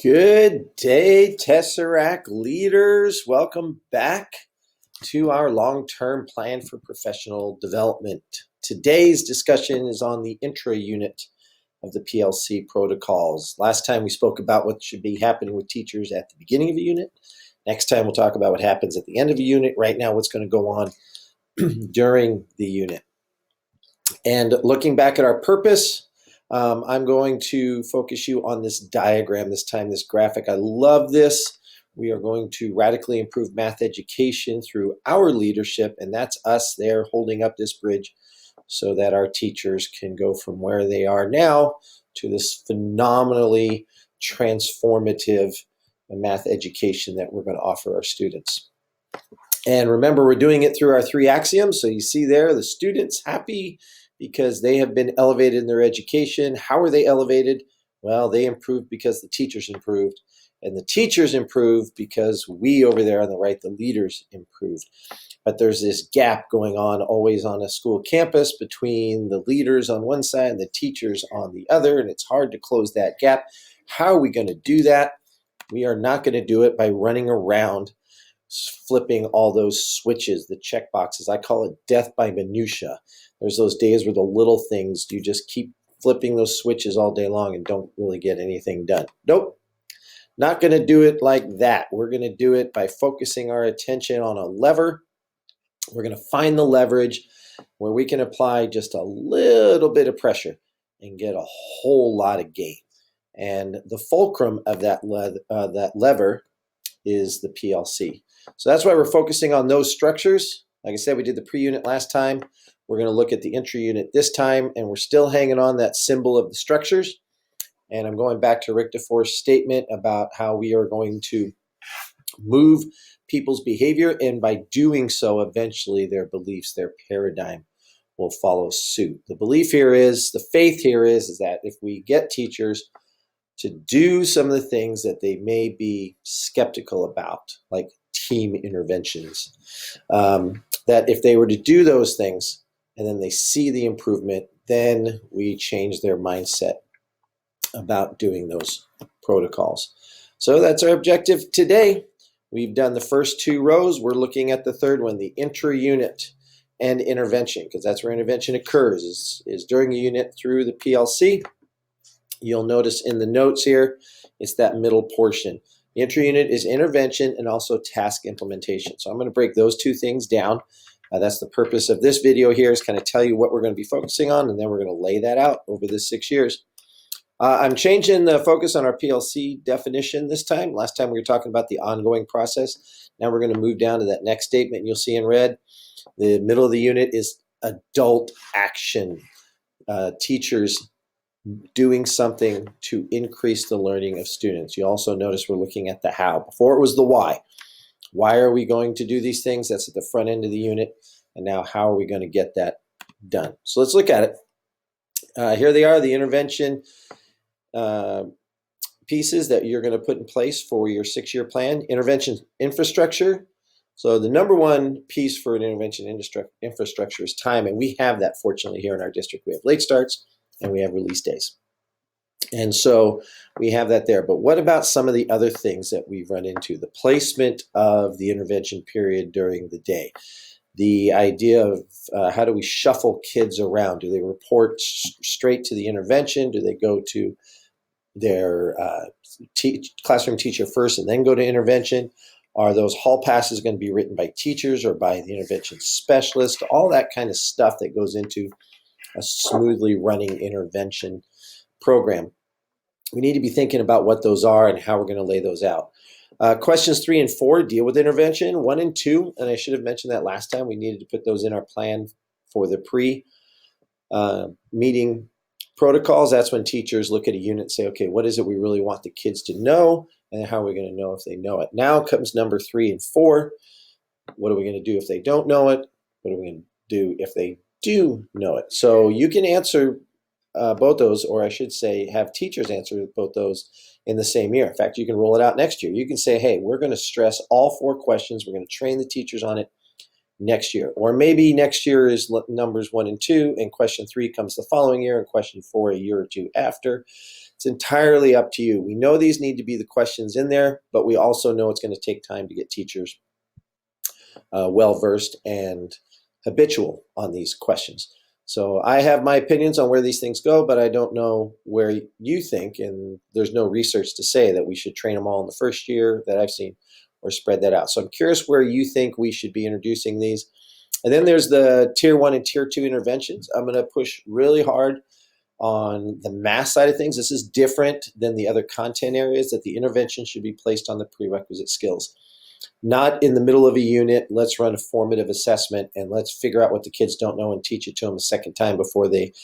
Good day, Tesseract leaders. Welcome back to our long-term plan for professional development. Today's discussion is on the intra unit of the PLC protocols. Last time we spoke about what should be happening with teachers at the beginning of a unit. Next time we'll talk about what happens at the end of a unit. Right now, what's going to go on during the unit. And looking back at our purpose, I'm going to focus you on this diagram this time, this graphic. I love this. We are going to radically improve math education through our leadership, and that's us there holding up this bridge so that our teachers can go from where they are now to this phenomenally transformative math education that we're going to offer our students. And remember, we're doing it through our 3 axioms. So you see there, the students happy because they have been elevated in their education. How are they elevated? Well, they improved because the teachers improved. And the teachers improved because we over there on the right, the leaders, improved. But there's this gap going on always on a school campus between the leaders on one side and the teachers on the other. And it's hard to close that gap. How are we going to do that? We are not going to do it by running around flipping all those switches, the check boxes. I call it death by minutia. There's those days where the little things, you just keep flipping those switches all day long and don't really get anything done. Nope, not going to do it like that. We're going to do it by focusing our attention on a lever. We're going to find the leverage where we can apply just a little bit of pressure and get a whole lot of gain. And the fulcrum of that lever is the PLC. So that's why we're focusing on those structures. Like I said, we did the pre-unit last time. We're going to look at the intra-unit this time, and we're still hanging on that symbol of the structures. And I'm going back to Rick DeForest's statement about how we are going to move people's behavior, and by doing so, eventually their beliefs, their paradigm will follow suit. The belief here is, the faith here is that if we get teachers to do some of the things that they may be skeptical about, like team interventions, that if they were to do those things and then they see the improvement, then we change their mindset about doing those protocols. So that's our objective today. We've done the first 2 rows. We're looking at the third one, the intra-unit and intervention, because that's where intervention occurs, is during a unit through the PLC. You'll notice in the notes here, it's that middle portion. The intra-unit is intervention and also task implementation. So I'm going to break those 2 things down. That's the purpose of this video here, is kind of tell you what we're going to be focusing on, and then we're going to lay that out over the 6 years. I'm changing the focus on our PLC definition this time. Last time we were talking about the ongoing process. Now we're going to move down to that next statement, and you'll see in red, the middle of the unit is adult action. Teachers doing something to increase the learning of students. You also notice we're looking at the how. Before it was the why. Why are we going to do these things? That's at the front end of the unit. And now how are we going to get that done? So let's look at it. Here they are, the intervention pieces that you're going to put in place for your 6-year plan. Intervention infrastructure. So the number one piece for an intervention infrastructure is time. And we have that, fortunately, here in our district. We have late starts and we have release days. And so we have that there. But what about some of the other things that we've run into? The placement of the intervention period during the day. The idea of how do we shuffle kids around? Do they report straight to the intervention? Do they go to their classroom teacher first and then go to intervention? Are those hall passes going to be written by teachers or by the intervention specialist? All that kind of stuff that goes into a smoothly running intervention program. We need to be thinking about what those are and how we're going to lay those out. Questions 3 and 4 deal with intervention. 1 and 2, and I should have mentioned that last time, we needed to put those in our plan for the pre-meeting protocols. That's when teachers look at a unit and say, okay, what is it we really want the kids to know, and how are we going to know if they know it? Now comes number 3 and 4. What are we going to do if they don't know it? What are we going to do if they do know it? So you can answer both those, or I should say have teachers answer both those in the same year. In fact, you can roll it out next year. You can say, hey, we're going to stress all 4 questions. We're going to train the teachers on it next year. Or maybe next year is numbers 1 and 2, and question 3 comes the following year, and question 4 a year or 2 after. It's entirely up to you. We know these need to be the questions in there, but we also know it's going to take time to get teachers well-versed and habitual on these questions. So I have my opinions on where these things go, but I don't know where you think, and there's no research to say that we should train them all in the first year that I've seen or spread that out. So I'm curious where you think we should be introducing these. And then there's the tier 1 and tier 2 interventions. I'm going to push really hard on the math side of things. This is different than the other content areas, that the intervention should be placed on the prerequisite skills. Not in the middle of a unit, let's run a formative assessment and let's figure out what the kids don't know and teach it to them a second time before they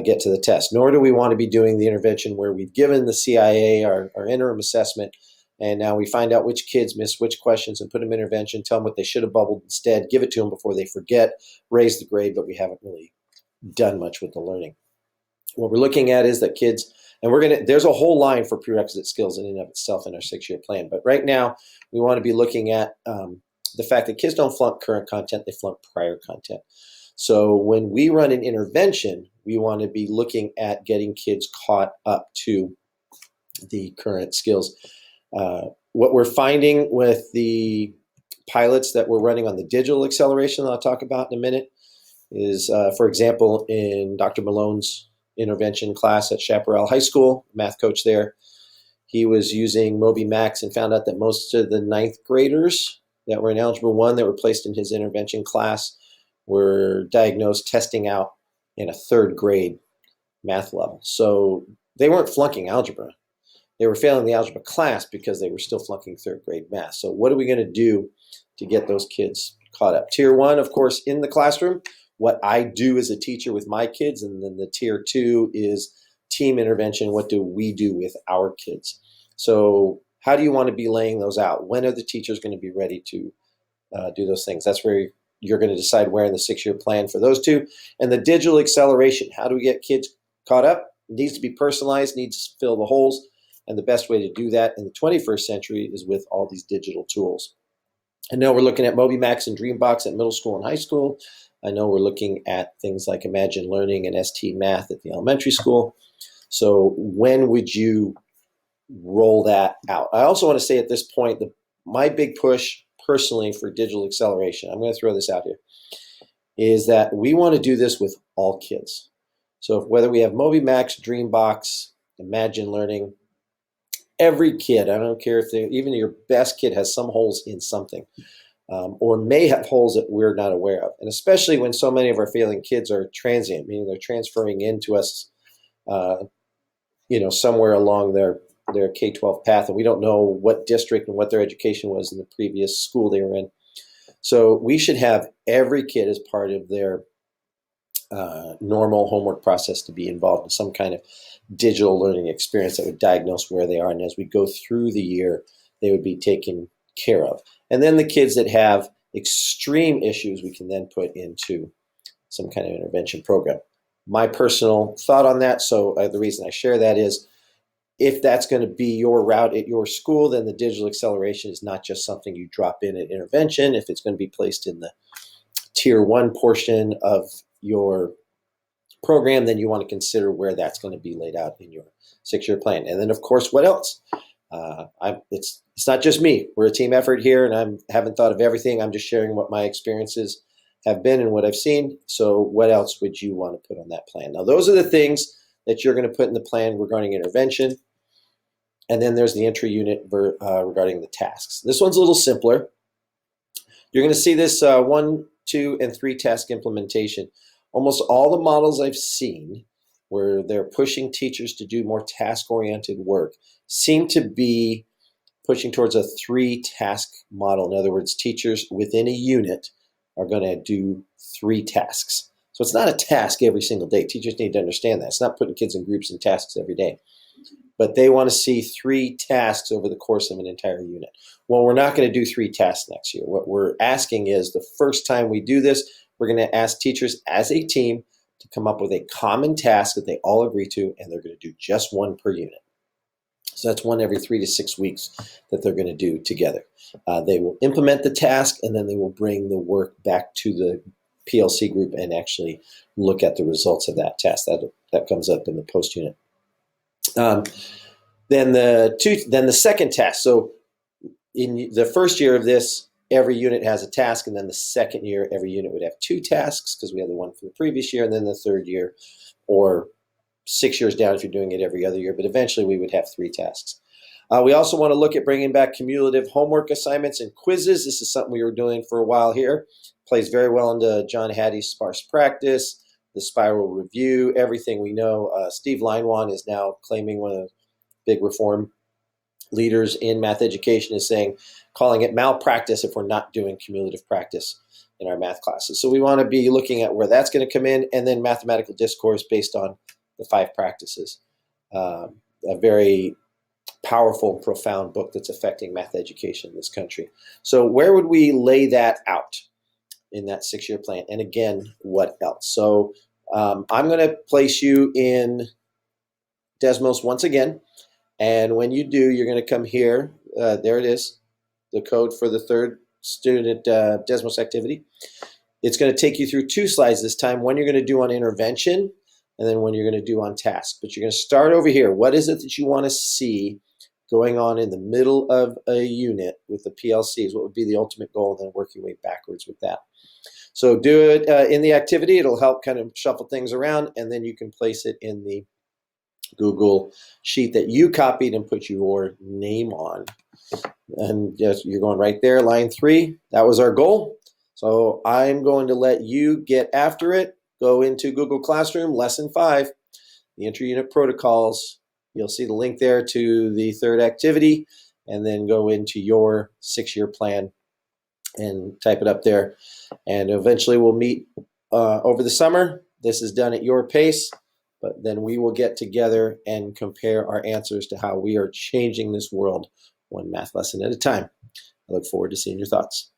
get to the test. Nor do we want to be doing the intervention where we've given the CIA our interim assessment and now we find out which kids miss which questions and put them in intervention, tell them what they should have bubbled instead, give it to them before they forget, raise the grade, but we haven't really done much with the learning. What we're looking at is that kids, and there's a whole line for prerequisite skills in and of itself in our 6-year plan. But right now, we want to be looking at the fact that kids don't flunk current content, they flunk prior content. So when we run an intervention, we want to be looking at getting kids caught up to the current skills. What we're finding with the pilots that we're running on the digital acceleration that I'll talk about in a minute is, for example, in Dr. Malone's intervention class at Chaparral High School, math coach there, he was using Moby Max and found out that most of the 9th graders that were in Algebra 1 that were placed in his intervention class were diagnosed testing out in a 3rd grade math level. So they weren't flunking algebra. They were failing the algebra class because they were still flunking 3rd grade math. So what are we going to do to get those kids caught up? Tier 1, of course, in the classroom, what I do as a teacher with my kids, and then the tier 2 is team intervention. What do we do with our kids? So how do you want to be laying those out? When are the teachers going to be ready to do those things? That's where you're going to decide where in the 6-year plan for those two. And the digital acceleration, how do we get kids caught up? It needs to be personalized, needs to fill the holes. And the best way to do that in the 21st century is with all these digital tools. I know we're looking at Moby Max and Dreambox at middle school and high school. I know we're looking at things like Imagine Learning and ST Math at the elementary school. So when would you roll that out? I also want to say at this point, my big push personally for digital acceleration, I'm going to throw this out here, is that we want to do this with all kids. So whether we have Moby Max, Dreambox, Imagine Learning, every kid, I don't care if even your best kid has some holes in something. Or may have holes that we're not aware of. And especially when so many of our failing kids are transient, meaning they're transferring into us, somewhere along their K-12 path, and we don't know what district and what their education was in the previous school they were in. So we should have every kid as part of their normal homework process to be involved in some kind of digital learning experience that would diagnose where they are. And as we go through the year, they would be taken care of. And then the kids that have extreme issues, we can then put into some kind of intervention program. My personal thought on that, so the reason I share that is, if that's going to be your route at your school, then the digital acceleration is not just something you drop in at intervention. If it's going to be placed in the tier 1 portion of your program, then you want to consider where that's going to be laid out in your 6-year plan. And then, of course, what else? It's not just me. We're a team effort here, and I haven't thought of everything. I'm just sharing what my experiences have been and what I've seen. So what else would you want to put on that plan? Now, those are the things that you're going to put in the plan regarding intervention. And then there's the entry unit regarding the tasks. This one's a little simpler. You're going to see this 1, 2, and 3 task implementation. Almost all the models I've seen where they're pushing teachers to do more task-oriented work seem to be pushing towards a 3-task model. In other words, teachers within a unit are going to do 3 tasks. So it's not a task every single day. Teachers need to understand that. It's not putting kids in groups and tasks every day. But they want to see 3 tasks over the course of an entire unit. Well, we're not going to do 3 tasks next year. What we're asking is, the first time we do this, we're going to ask teachers as a team to come up with a common task that they all agree to, and they're going to do just 1 per unit. So that's 1 every 3 to 6 weeks that they're going to do together. They will implement the task, and then they will bring the work back to the PLC group and actually look at the results of that task. That comes up in the post-unit Um, then the second task. So in the first year of this, every unit has a task, and then the second year, every unit would have 2 tasks because we had the one from the previous year, and then the third year, or 6 years down if you're doing it every other year, but eventually we would have 3 tasks. We also want to look at bringing back cumulative homework assignments and quizzes. This is something we were doing for a while here. Plays very well into John Hattie's sparse practice, the spiral review, everything we know. Steve Leinwan is now claiming, one of the big reform leaders in math education is saying, calling it malpractice if we're not doing cumulative practice in our math classes. So we want to be looking at where that's going to come in, and then mathematical discourse based on the 5 practices. A very powerful, profound book that's affecting math education in this country. So where would we lay that out in that 6-year plan? And again, what else? So I'm going to place you in Desmos once again. And when you do, you're going to come here. There it is, the code for the third student Desmos activity. It's going to take you through 2 slides this time. One you're going to do on intervention, and then one you're going to do on task. But you're going to start over here. What is it that you want to see going on in the middle of a unit with the PLCs? What would be the ultimate goal? And then work your way backwards with that. So do it in the activity. It'll help kind of shuffle things around, and then you can place it in the Google sheet that you copied and put your name on. And yes, you're going right there, line 3. That was our goal. So I'm going to let you get after it. Go into Google Classroom, lesson 5, the inter-unit protocols. You'll see the link there to the third activity, and then go into your 6-year plan and type it up there. And eventually we'll meet over the summer. This is done at your pace, but then we will get together and compare our answers to how we are changing this world one math lesson at a time. I look forward to seeing your thoughts.